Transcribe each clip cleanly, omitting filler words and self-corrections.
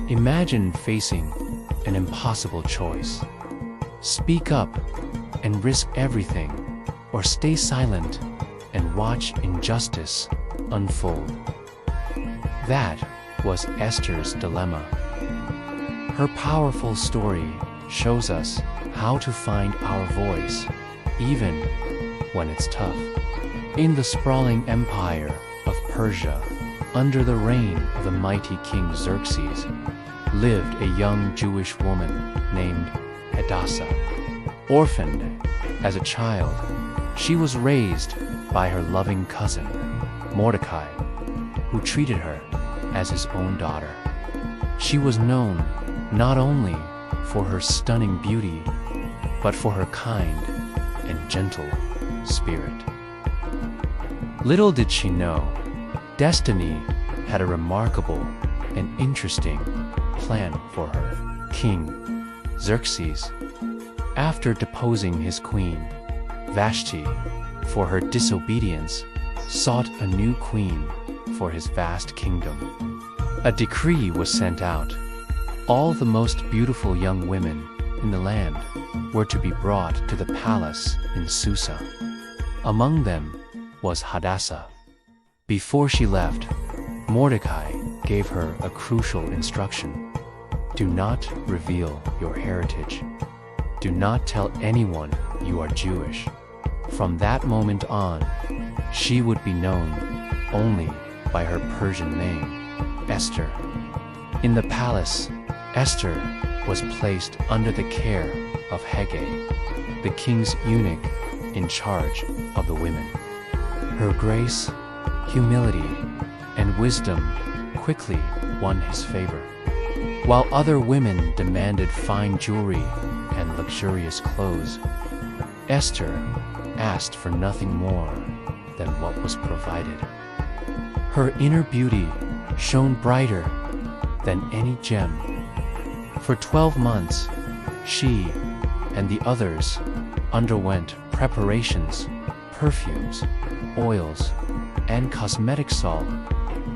Imagine facing an impossible choice. Speak up and risk everything, or stay silent and watch injustice unfold. That was Esther's dilemma. Her powerful story shows us how to find our voice, even when it's tough. In the sprawling empire of Persia, under the reign of the mighty King Xerxes, lived a young Jewish woman named Hadassah. Orphaned as a child, she was raised by her loving cousin, Mordecai, who treated her as his own daughter. She was known not only for her stunning beauty, but for her kind and gentle spirit. Little did she know, destiny had a remarkable and interesting plan for her. King Xerxes, after deposing his queen, Vashti, for her disobedience, sought a new queen for his vast kingdom. A decree was sent out. All the most beautiful young women in the land were to be brought to the palace in Susa. Among them was Hadassah. Before she left, Mordecai gave her a crucial instruction. Do not reveal your heritage. Do not tell anyone you are Jewish. From that moment on, she would be known only by her Persian name, Esther. In the palace, Esther was placed under the care of Hegai, the king's eunuch in charge of the women. Her grace, humility, and wisdom quickly won his favor. While other women demanded fine jewelry and luxurious clothes, Esther asked for nothing more than what was provided. Her inner beauty shone brighter than any gem. For 12 months, she and the others underwent preparations, perfumes, oils, and cosmetic salt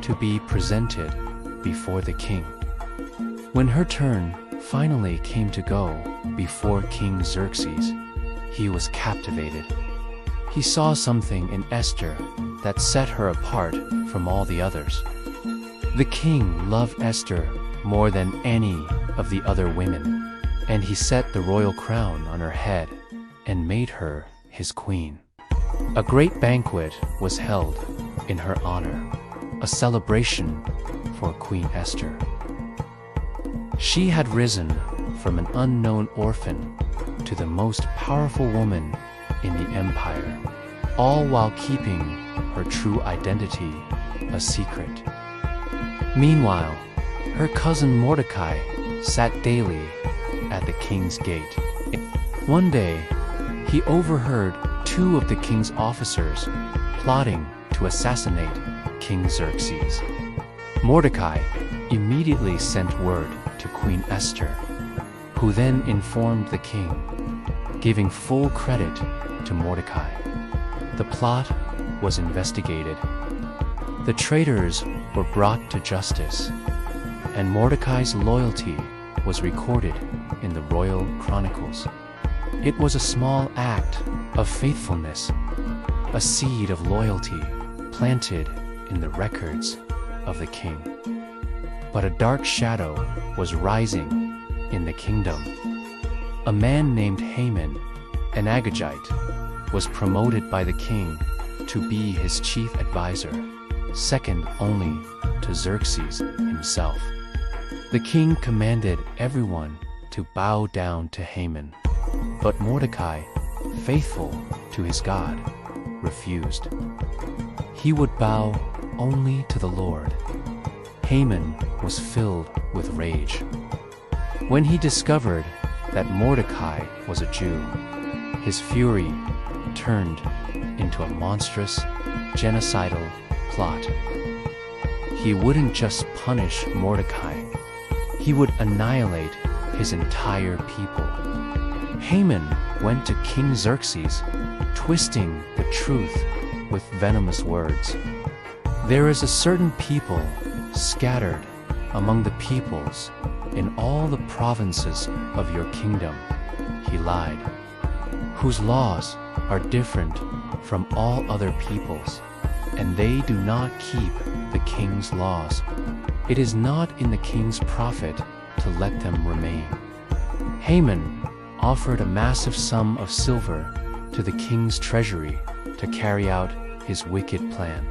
to be presented before the king. When her turn finally came to go before King Xerxes, he was captivated. He saw something in Esther that set her apart from all the others. The king loved Esther more than any of the other women, and he set the royal crown on her head and made her his queen. A great banquet was held in her honor, a celebration for Queen Esther. She had risen from an unknown orphan to the most powerful woman in the empire, all while keeping her true identity a secret. Meanwhile, her cousin Mordecai sat daily at the king's gate. One day, he overheard two of the king's officers plotting to assassinate King Xerxes. Mordecai immediately sent word to Queen Esther, who then informed the king, giving full credit to Mordecai. The plot was investigated. The traitors were brought to justice, and Mordecai's loyalty was recorded in the royal chronicles. It was a small act of faithfulness, a seed of loyalty planted in the records of the king. But a dark shadow was rising in the kingdom. A man named Haman, an Agagite, was promoted by the king to be his chief advisor, second only to Xerxes himself. The king commanded everyone to bow down to Haman, but Mordecai, faithful to his God, refused. He would bow only to the Lord. Haman was filled with rage. When he discovered that Mordecai was a Jew, his fury turned into a monstrous, genocidal plot. He wouldn't just punish Mordecai, he would annihilate his entire people. Haman went to King Xerxes, twisting the truth with venomous words. There is a certain people scattered among the peoples in all the provinces of your kingdom, he lied, whose laws are different from all other peoples, and they do not keep the king's laws. It is not in the king's profit to let them remain. Haman offered a massive sum of silver to the king's treasury to carry out his wicked plan.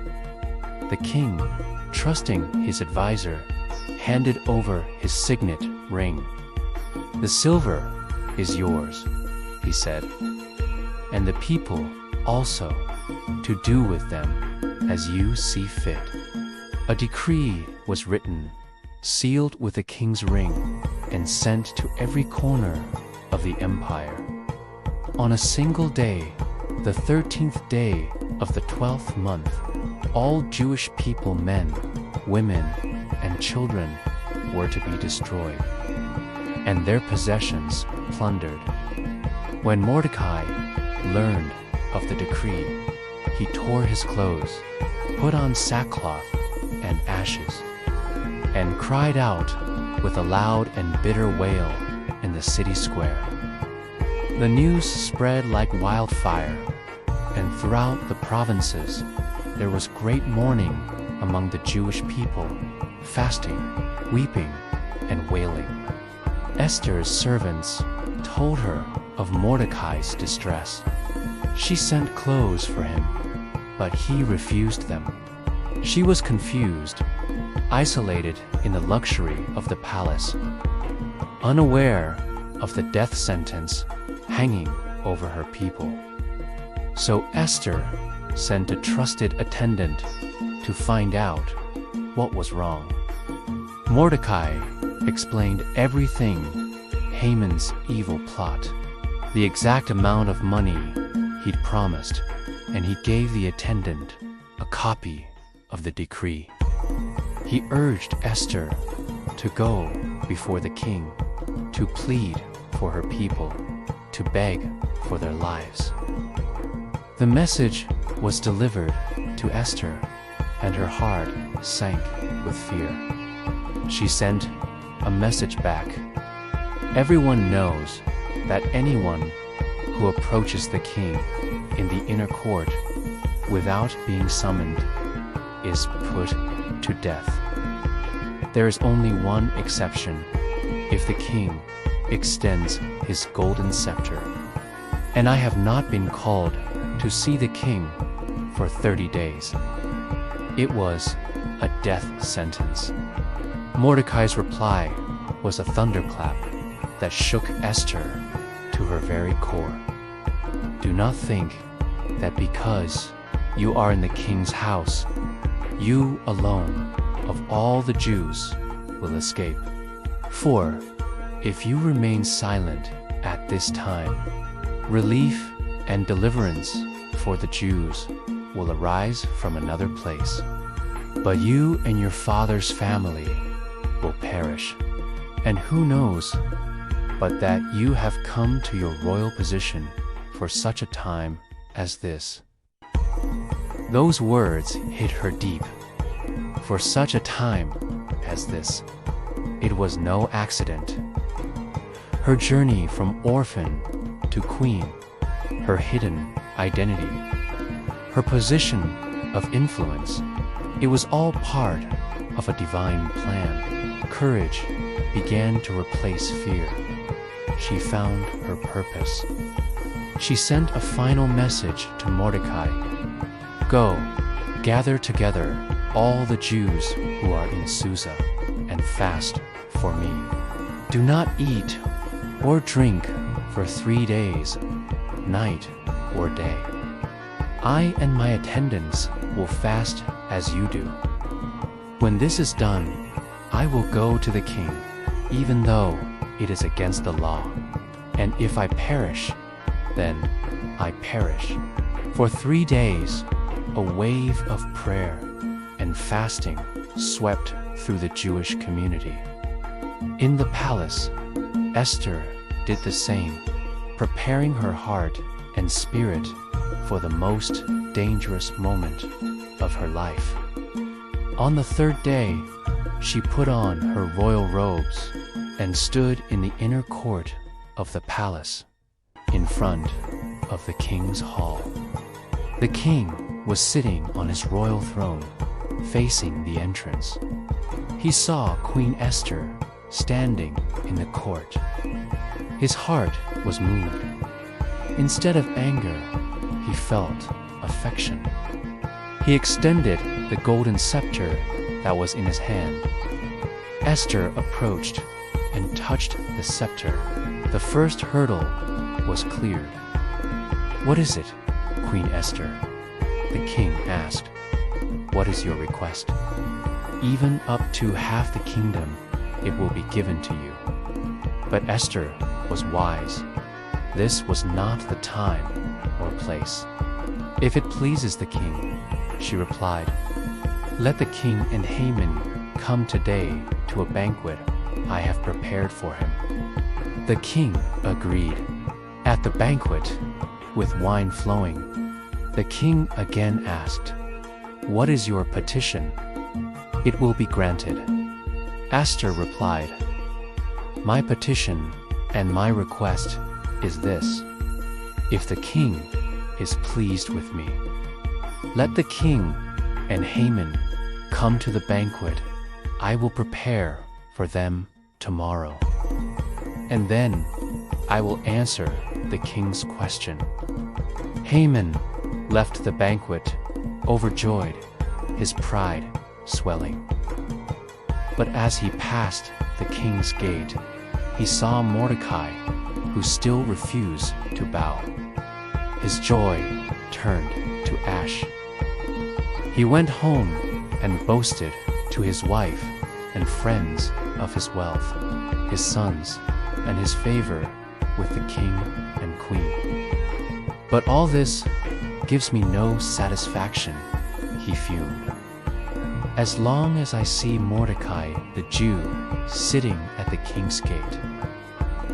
The king, trusting his advisor, handed over his signet ring. "The silver is yours," he said, "and the people also, to do with them as you see fit." A decree was written, sealed with the king's ring, and sent to every corner of the empire. On a single day, the 13th day of the 12th month, all Jewish people, men, women, and children, were to be destroyed, and their possessions plundered. When Mordecai learned of the decree, he tore his clothes, put on sackcloth and ashes, and cried out with a loud and bitter wail in the city square. The news spread like wildfire, and throughout the provinces there was great mourning among the Jewish people, fasting, weeping, and wailing. Esther's servants told her of Mordecai's distress. She sent clothes for him, but he refused them. She was confused, isolated in the luxury of the palace, unaware of the death sentence hanging over her people. So Esther sent a trusted attendant to find out what was wrong. Mordecai explained everything, Haman's evil plot, the exact amount of money he'd promised, and he gave the attendant a copy of the decree. He urged Esther to go before the king, to plead for her people, to beg for their lives. The message was delivered to Esther, and her heart sank with fear. She sent a message back. "Everyone knows that anyone who approaches the king in the inner court without being summoned is put to death. There is only one exception: if the king extends his golden scepter. And I have not been called to see the king for 30 days. It was a death sentence." Mordecai's reply was a thunderclap that shook Esther to her very core. "Do not think that because you are in the king's house, you alone of all the Jews will escape. For if you remain silent at this time, relief and deliverance for the Jews will arise from another place. But you and your father's family will perish. And who knows but that you have come to your royal position for such a time as this." Those words hit her deep. For such a time as this. It was no accident. Her journey from orphan to queen, her hidden identity, her position of influence, it was all part of a divine plan. Courage began to replace fear. She found her purpose. She sent a final message to Mordecai. "Go, gather together all the Jews who are in Susa, and fast for me. Do not eat or drink for 3 days, night or day. I and my attendants will fast as you do. When this is done, I will go to the king, even though it is against the law. And if I perish, then I perish." For 3 days, a wave of prayer and fasting swept through the Jewish community. In the palace, Esther did the same, preparing her heart and spirit for the most dangerous moment of her life. On the third day, she put on her royal robes and stood in the inner court of the palace, in front of the king's hall. The king was sitting on his royal throne, facing the entrance. He saw Queen Esther standing in the court. His heart was moved. Instead of anger, he felt affection. He extended the golden scepter that was in his hand. Esther approached and touched the scepter. The first hurdle was cleared. "What is it, Queen Esther?" the king asked. "What is your request?" "Even up to half the kingdom, it will be given to you." But Esther was wise. This was not the time or place. "If it pleases the king," she replied, "let the king and Haman come today to a banquet I have prepared for him." The king agreed. At the banquet, with wine flowing, the king again asked, "What is your petition?" "It will be granted." Esther replied, "My petition and my request is this: if the king is pleased with me, let the king and Haman come to the banquet I will prepare for them tomorrow. And then I will answer the king's question." Haman left the banquet, overjoyed, his pride swelling. But as he passed the king's gate, he saw Mordecai, who still refused to bow. His joy turned to ash. He went home and boasted to his wife and friends of his wealth, his sons, and his favor with the king and queen. "But all this gives me no satisfaction," he fumed. "As long as I see Mordecai the Jew sitting at the king's gate."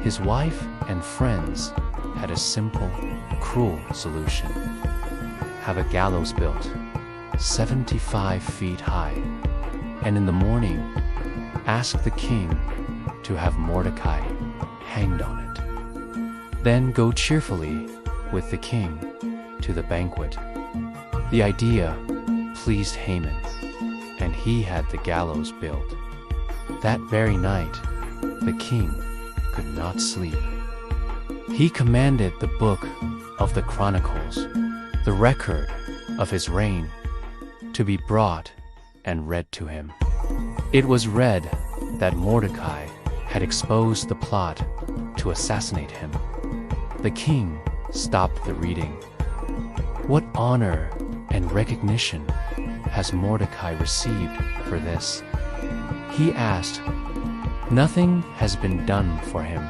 His wife and friends had a simple, cruel solution. Have a gallows built, 75 feet high, and in the morning, ask the king to have Mordecai hanged on it. Then go cheerfully with the king to the banquet. The idea pleased Haman, and he had the gallows built. That very night, the king could not sleep. He commanded the book of the Chronicles, the record of his reign, to be brought and read to him. It was read that Mordecai had exposed the plot to assassinate him. The king stopped the reading. What honor and recognition has Mordecai received for this? He asked. Nothing has been done for him,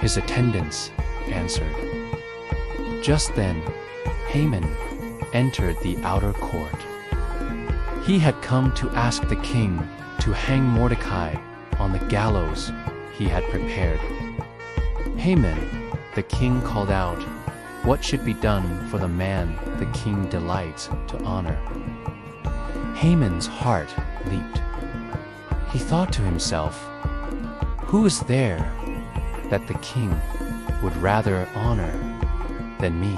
his attendants answered. Just then, Haman entered the outer court. He had come to ask the king to hang Mordecai on the gallows he had prepared. "Haman," the king called out, "what should be done for the man the king delights to honor?" Haman's heart leaped. He thought to himself, "Who is there that the king would rather honor than me?"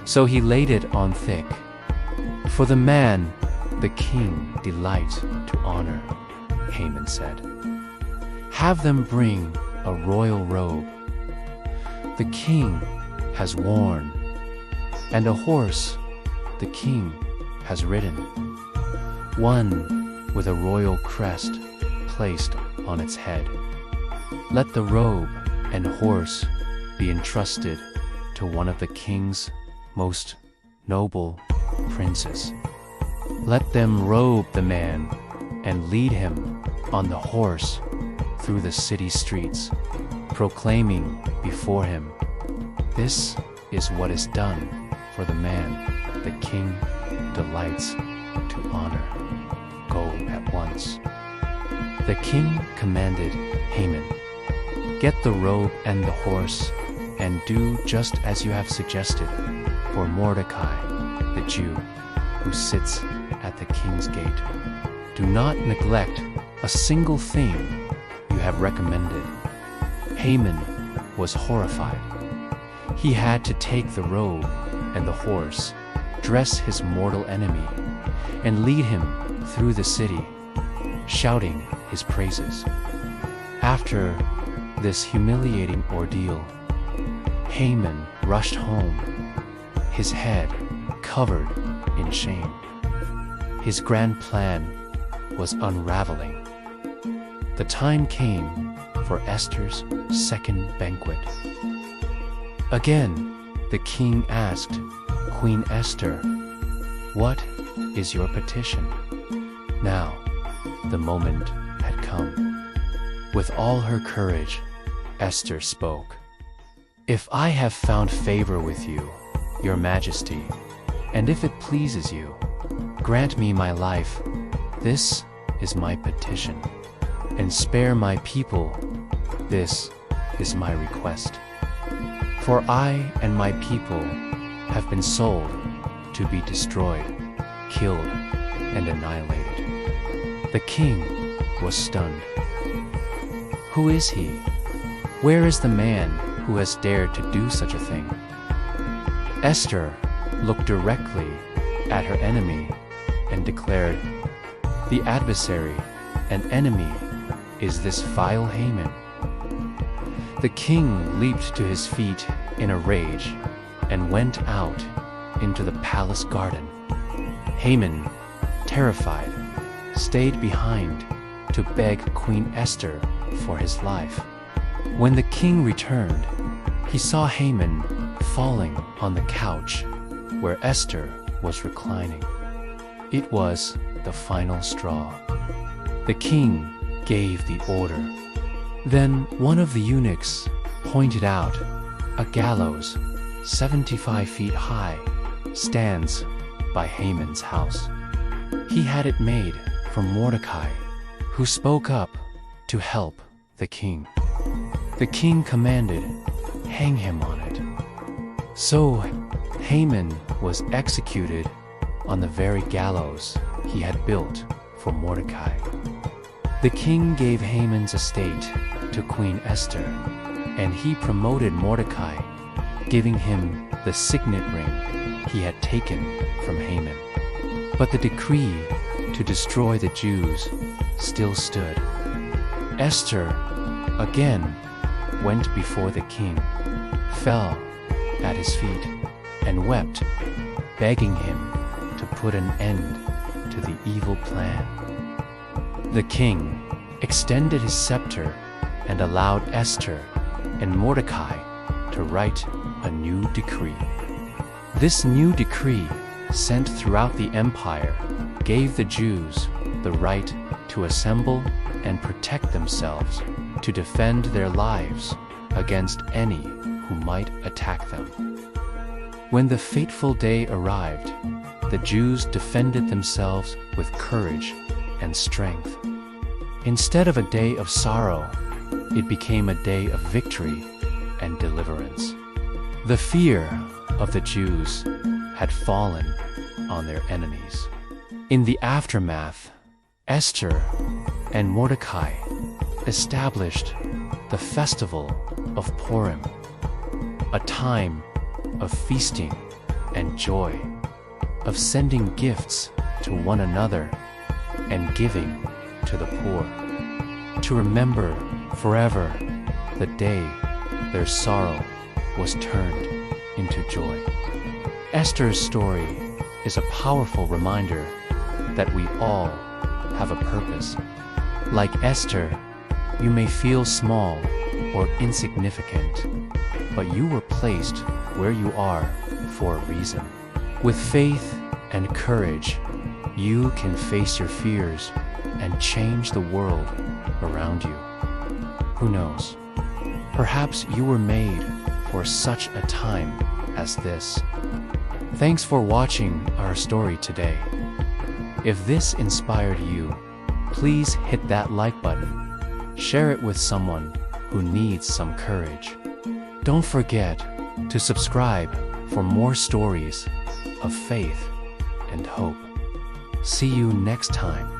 So he laid it on thick. "For the man the king delights to honor," Haman said. "Have them bring a royal robe the king has worn, and a horse the king has ridden, one with a royal crest placed on its head. Let the robe and horse be entrusted to one of the king's most noble princes. Let them robe the man and lead him on the horse through the city streets, proclaiming before him, 'This is what is done for the man the king delights to honor. Go at once.'" The king commanded Haman, "Get the robe and the horse, and do just as you have suggested for Mordecai the Jew." who sits at the king's gate. Do not neglect a single thing you have recommended." Haman was horrified. He had to take the robe and the horse, dress his mortal enemy, and lead him through the city, shouting his praises. After this humiliating ordeal, Haman rushed home, his head covered in shame. His grand plan was unraveling. The time came for Esther's second banquet. Again, the king asked Queen Esther, "What is your petition?" Now, the moment had come. With all her courage, Esther spoke. "If I have found favor with you, your majesty, and if it pleases you, grant me my life. This is my petition. And spare my people. This is my request. For I and my people have been sold to be destroyed, killed, and annihilated." The king was stunned. Who is he? Where is the man who has dared to do such a thing? Esther looked directly at her enemy and declared, "The adversary and enemy is this vile Haman." The king leaped to his feet in a rage and went out into the palace garden. Haman, terrified, stayed behind to beg Queen Esther for his life. When the king returned, he saw Haman falling on the couch where Esther was reclining. It was the final straw. The king gave the order. Then one of the eunuchs pointed out a gallows 75 feet high stands by Haman's house. He had it made from Mordecai, who spoke up to help the king. The king commanded, "Hang him on it." So Haman was executed on the very gallows he had built for Mordecai. The king gave Haman's estate to Queen Esther, and he promoted Mordecai, giving him the signet ring he had taken from Haman. But the decree to destroy the Jews still stood. Esther again went before the king, fell at his feet, and wept, begging him to put an end to the evil plan. The king extended his scepter and allowed Esther and Mordecai to write a new decree. This new decree, sent throughout the empire, gave the Jews the right to assemble and protect themselves, to defend their lives against any who might attack them. When the fateful day arrived, the Jews defended themselves with courage and strength. Instead of a day of sorrow, it became a day of victory and deliverance. The fear of the Jews had fallen on their enemies. In the aftermath, Esther and Mordecai established the festival of Purim, a time of feasting and joy, of sending gifts to one another and giving to the poor, to remember forever the day their sorrow was turned into joy. Esther's story is a powerful reminder that we all have a purpose. Like Esther, you may feel small or insignificant, but you were placed where you are for a reason. With faith and courage, you can face your fears and change the world around you. Who knows? Perhaps you were made for such a time as this. Thanks for watching our story today. If this inspired you, please hit that like button. Share it with someone who needs some courage. Don't forget to subscribe for more stories of faith and hope. See you next time.